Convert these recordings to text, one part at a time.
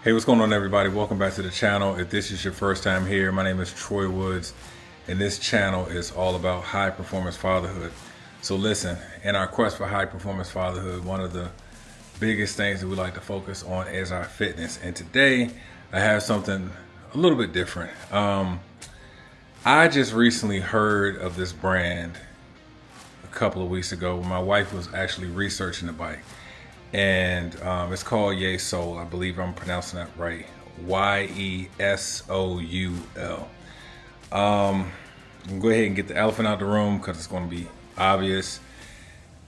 Hey, what's going on, everybody? Welcome back to the channel. If this is your first time here, my name is Troy Woods, and this channel is all about high performance fatherhood. So listen, in our quest for high performance fatherhood, one of the biggest things that we like to focus on is our fitness. And today I have something a little bit different. I just recently heard of this brand a couple of weeks ago when my wife was actually researching the bike. And it's called YESOUL. I believe I'm pronouncing that right. YESOUL. I'm gonna go ahead and get the elephant out of the room because it's going to be obvious.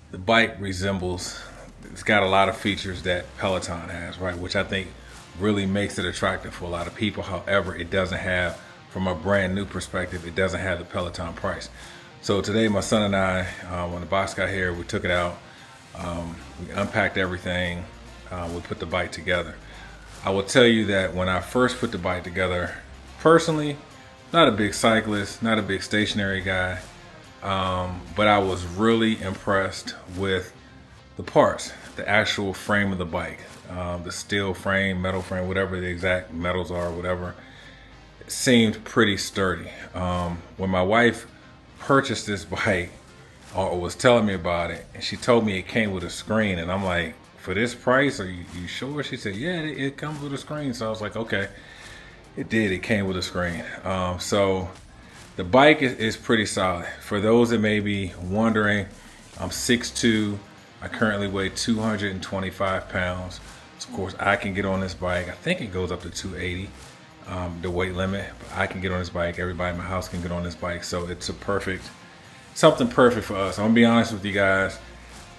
The bike resembles, it's got a lot of features that Peleton has, right? Which I think really makes it attractive for a lot of people. However, it doesn't have, from a brand new perspective, it doesn't have the Peleton price. So today my son and I, when the box got here, we took it out. We unpacked everything. We put the bike together. I will tell you that when I first put the bike together, personally, not a big cyclist, not a big stationary guy, but I was really impressed with the parts, the actual frame of the bike, the steel frame, metal frame, whatever the exact metals are, whatever. It seemed pretty sturdy. When my wife purchased this bike, or was telling me about it, and she told me it came with a screen, and I'm like, for this price, are you sure? She said, yeah, it comes with a screen. So I was like, okay, it did. It came with a screen. So the bike is pretty solid. For those that may be wondering, I'm 6'2". I currently weigh 225 pounds. So of course, I can get on this bike. I think it goes up to 280, the weight limit. But I can get on this bike. Everybody in my house can get on this bike. So it's something perfect for us. I'm gonna be honest with you guys.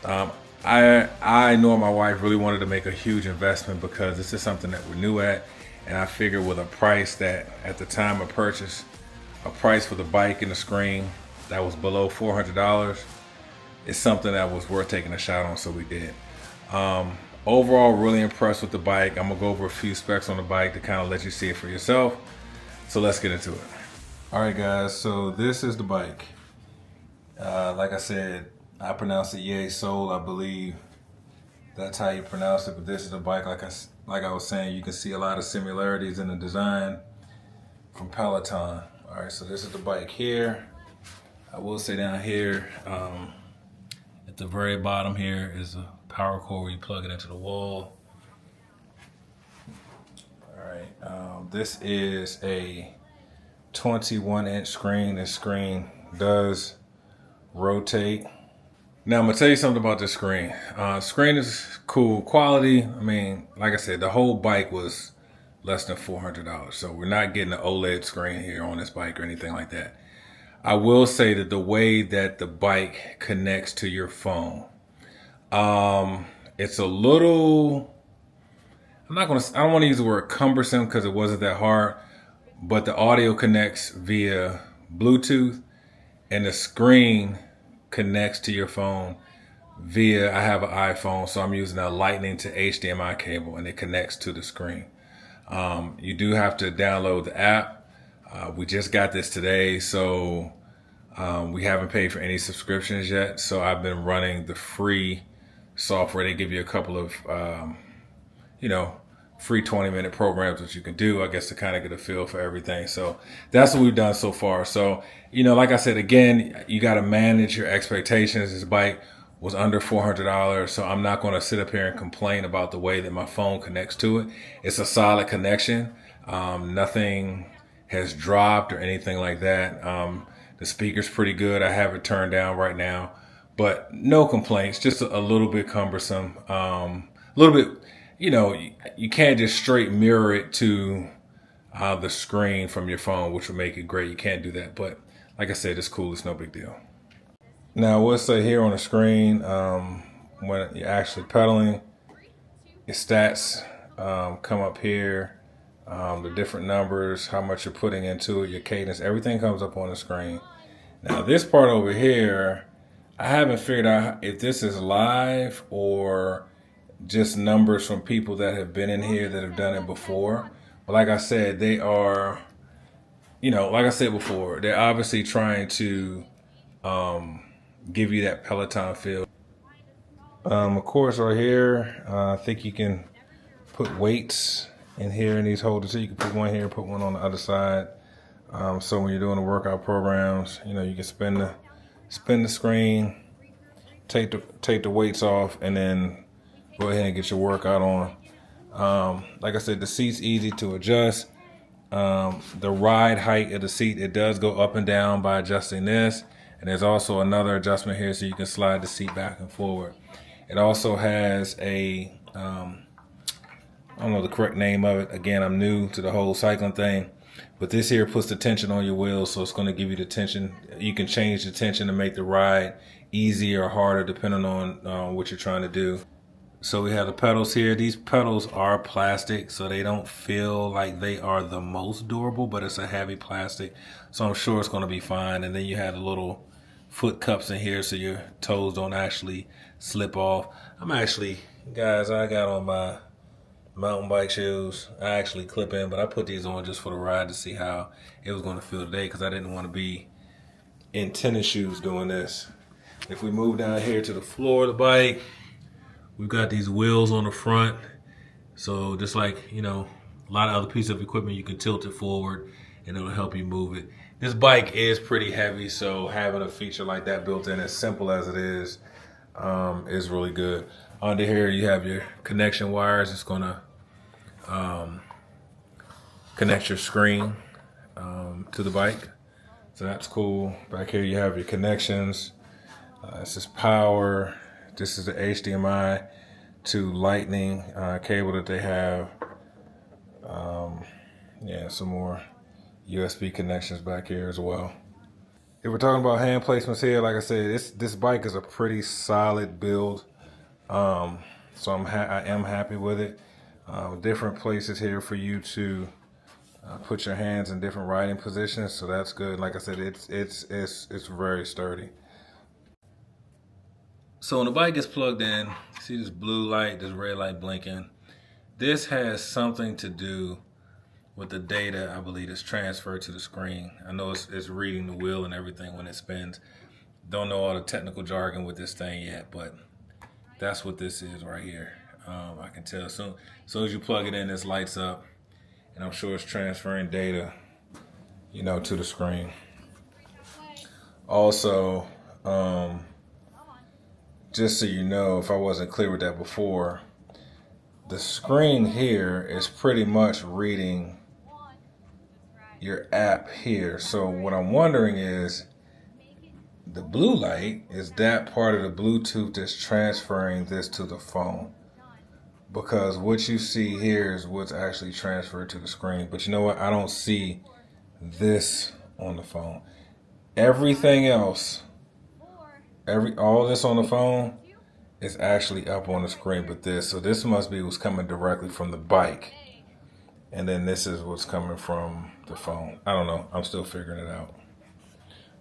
I know my wife really wanted to make a huge investment because this is something that we're new at, and I figured with a price that at the time of purchase, a price for the bike and the screen that was below $400, is something that was worth taking a shot on. So we did. Overall, really impressed with the bike. I'm gonna go over a few specs on the bike to kind of let you see it for yourself. So let's get into it. All right, guys. So this is the bike. Like I said, I pronounce it YESOUL. I believe that's how you pronounce it. But this is a bike, like I was saying, you can see a lot of similarities in the design from Peleton. All right, so this is the bike here. I will say down here, at the very bottom here is a power cord where you plug it into the wall. All right, this is a 21-inch screen. This screen does rotate. Now I'm gonna tell you something about this screen. Screen is cool quality. I mean, like I said, the whole bike was less than $400, so we're not getting an OLED screen here on this bike or anything like that. I will say that the way that the bike connects to your phone, it's a little, I don't want to use the word cumbersome because it wasn't that hard, but the audio connects via Bluetooth, and the screen connects to your phone via, I have an iPhone, so I'm using a lightning to HDMI cable, and it connects to the screen. You do have to download the app. We just got this today, so we haven't paid for any subscriptions yet. So I've been running the free software. They give you a couple of, free 20-minute programs that you can do, I guess, to kind of get a feel for everything. So that's what we've done so far. So, like I said, again, you got to manage your expectations. This bike was under $400, so I'm not going to sit up here and complain about the way that my phone connects to it. It's a solid connection. Nothing has dropped or anything like that. The speaker's pretty good. I have it turned down right now, but no complaints, just a little bit cumbersome. A little bit, you can't just straight mirror it to the screen from your phone, which would make it great. You can't do that. But like I said, it's cool. It's no big deal. Now, we'll say here on the screen, when you're actually pedaling, your stats come up here, the different numbers, how much you're putting into it, your cadence, everything comes up on the screen. Now, this part over here, I haven't figured out if this is live or just numbers from people that have been in here that have done it before. But like I said, they are, like I said before, they're obviously trying to give you that Peleton feel. Of course, right here, I think you can put weights in here in these holders. So you can put one here, put one on the other side. So when you're doing the workout programs, you know, you can spin the screen, take the weights off, and then go ahead and get your workout on. Like I said, the seat's easy to adjust. The ride height of the seat, it does go up and down by adjusting this. And there's also another adjustment here so you can slide the seat back and forward. It also has a, I don't know the correct name of it. Again, I'm new to the whole cycling thing. But this here puts the tension on your wheels, so it's going to give you the tension. You can change the tension to make the ride easier or harder depending on what you're trying to do. So we have the pedals here. These pedals are plastic, so they don't feel like they are the most durable, but it's a heavy plastic, so I'm sure it's going to be fine. And then you have the little foot cups in here so your toes don't actually slip off. Guys, I got on my mountain bike shoes. I actually clip in, but I put these on just for the ride to see how it was going to feel today because I didn't want to be in tennis shoes doing this. If we move down here to the floor of the bike, we've got these wheels on the front. So just like, you know, a lot of other pieces of equipment, you can tilt it forward and it'll help you move it. This bike is pretty heavy, so having a feature like that built in, as simple as it is really good. Under here, you have your connection wires. It's gonna connect your screen to the bike. So that's cool. Back here, you have your connections. This is power. This is the HDMI to Lightning cable that they have. Yeah, some more USB connections back here as well. If we're talking about hand placements here, like I said, this bike is a pretty solid build. So I am happy with it. Different places here for you to put your hands in different riding positions, so that's good. Like I said, it's very sturdy. So when the bike gets plugged in, see this blue light, this red light blinking. This has something to do with the data, I believe, is transferred to the screen. I know it's reading the wheel and everything when it spins. Don't know all the technical jargon with this thing yet, but that's what this is right here. I can tell. As soon as you plug it in, this lights up, and I'm sure it's transferring data, you know, to the screen. Also, just so you know, if I wasn't clear with that before, the screen here is pretty much reading your app here. So what I'm wondering is, the blue light, is that part of the Bluetooth that's transferring this to the phone? Because what you see here is what's actually transferred to the screen. But you know what? I don't see this on the phone. Everything else, all this on the phone is actually up on the screen, but this. So this must be what's coming directly from the bike. And then this is what's coming from the phone. I don't know. I'm still figuring it out.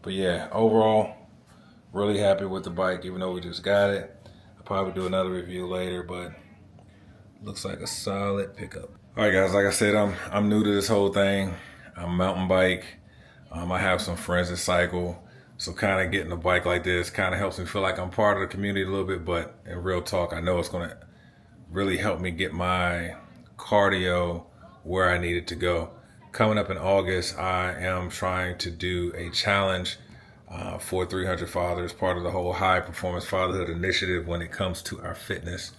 But yeah, overall, really happy with the bike, even though we just got it. I'll probably do another review later, but looks like a solid pickup. All right, guys, like I said, I'm new to this whole thing. I'm mountain bike. I have some friends that cycle. So kind of getting a bike like this kind of helps me feel like I'm part of the community a little bit, but in real talk, I know it's going to really help me get my cardio where I need it to go. Coming up in August, I am trying to do a challenge for 300 fathers, part of the whole high performance fatherhood initiative when it comes to our fitness.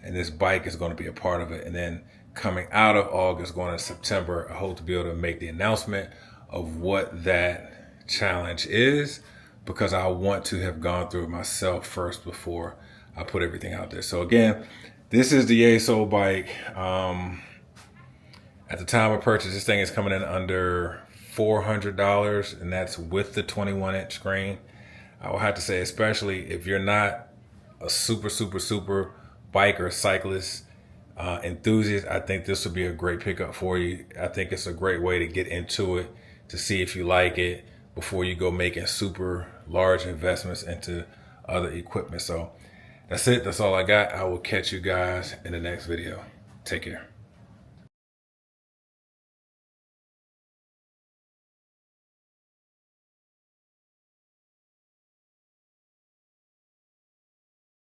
And this bike is going to be a part of it. And then coming out of August, going into September, I hope to be able to make the announcement of what that challenge is, because I want to have gone through it myself first before I put everything out there. So again, this is the YESOUL bike. At the time of purchase, this thing is coming in under $400, and that's with the 21-inch screen. I will have to say, especially if you're not a super biker, cyclist, enthusiast, I think this would be a great pickup for you. I think it's a great way to get into it, to see if you like it before you go making super large investments into other equipment. So that's it. That's all I got. I will catch you guys in the next video. Take care.